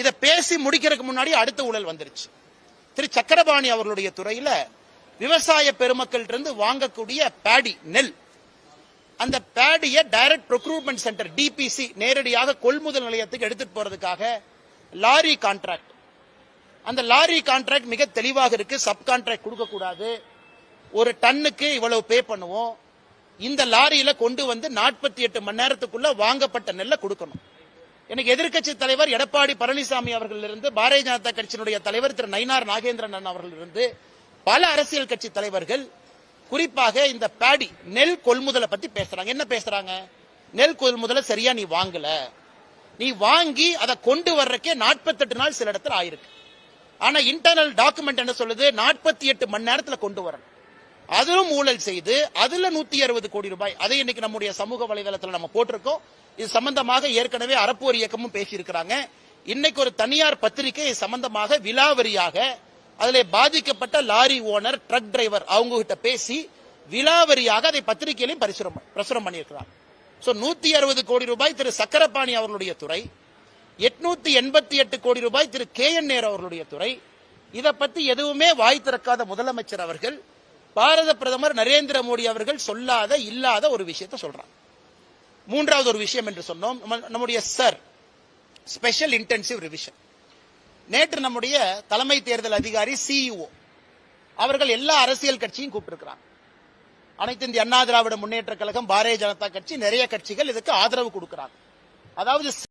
இத பேசி முடிக்கிறதுக்கு முன்னாடி அடுத்த ஊழல் வந்துருச்சு. திரு சக்கரபாணி அவர்களுடைய துறையில விவசாய பெருமக்கள் இருந்து வாங்கக்கூடிய பேடி நெல், அந்த பேடியை டைரக்ட் ப்ரொக்யூர்மெண்ட் சென்டர் டிபிசி நேரடியாக கொள்முதல் நிலையத்துக்கு எடுத்துட்டு போறதுக்காக லாரி கான்ட்ராக்ட், அந்த லாரி கான்ட்ராக்ட் மிக தெளிவாக இருக்கு. சப் கான்ட்ராக்ட் கொடுக்க கூடாது, ஒரு டன்னுக்கு இவ்வளவு பே பண்ணுவோம், இந்த லாரியில கொண்டு வந்து 48 மணி நேரத்துக்குள்ள வாங்கப்பட்ட நெல்லை கொடுக்கணும். எனக்கு எதிர்க்கட்சி தலைவர் எடப்பாடி பழனிசாமி அவர்கள் இருந்து, பாரதிய ஜனதா கட்சியினுடைய தலைவர் திரு நயினார் நாகேந்திரன் அவர்கள் இருந்து, பல அரசியல் கட்சி தலைவர்கள் குறிப்பாக இந்த பேடி நெல் கொள்முதலை பத்தி பேசுறாங்க. என்ன பேசுறாங்க? நெல் கொள்முதலை சரியா நீ வாங்கல, நீ வாங்கி அதை கொண்டு வர்றக்கே 48 நாள் சில இடத்துல ஆயிருக்கு. ஆனா இன்டர்னல் டாக்குமெண்ட் என்ன சொல்லுது? 48 மணி நேரத்தில் கொண்டு வரணும். அதிலும் ஊழல் செய்து அதுல 160 கோடி ரூபாய், அதை இன்னைக்கு நம்முடைய சமூக வலைதளத்தில் நம்ம போட்டிருக்கோம். இது சம்பந்தமாக ஏற்கனவே அறப்போர் இயக்கமும் பேசியிருக்கிறாங்க. இன்னைக்கு ஒரு தனியார் பத்திரிகை சம்பந்தமாக விலாவரியாக அதிலே பாதிக்கப்பட்ட லாரி ஓனர், ட்ரக் டிரைவர் அவங்க கிட்ட பேசி விலாவரியாக அதை பத்திரிகையிலையும் பிரசுரம் பண்ணியிருக்கிறாங்க. 160 கோடி ரூபாய் திரு சக்கரபாணி அவர்களுடைய துறை, 888 கோடி ரூபாய் திரு KN நேரு அவர்களுடைய துறை. இதை பத்தி எதுவுமே வாய் திறக்காத முதலமைச்சர் அவர்கள், பாரத பிரதமர் நரேந்திர மோடி அவர்கள் சொல்லாத இல்லாத ஒரு விஷயத்தை சொல்றாங்க. மூன்றாவது ஒரு விஷயம் என்று சொன்னோம், நம்முடைய சார் ஸ்பெஷல் இன்டென்சிவ் ரிவிஷன். நேற்று நம்முடைய தலைமை தேர்தல் அதிகாரி CEO அவர்கள் எல்லா அரசியல் கட்சியும் கூப்பிட்டிருக்கிறாங்க. அனைத்து இந்திய அண்ணா திராவிட முன்னேற்ற கழகம், பாரதிய ஜனதா கட்சி, நிறைய கட்சிகள் இதுக்கு ஆதரவு கொடுக்கிறாங்க. அதாவது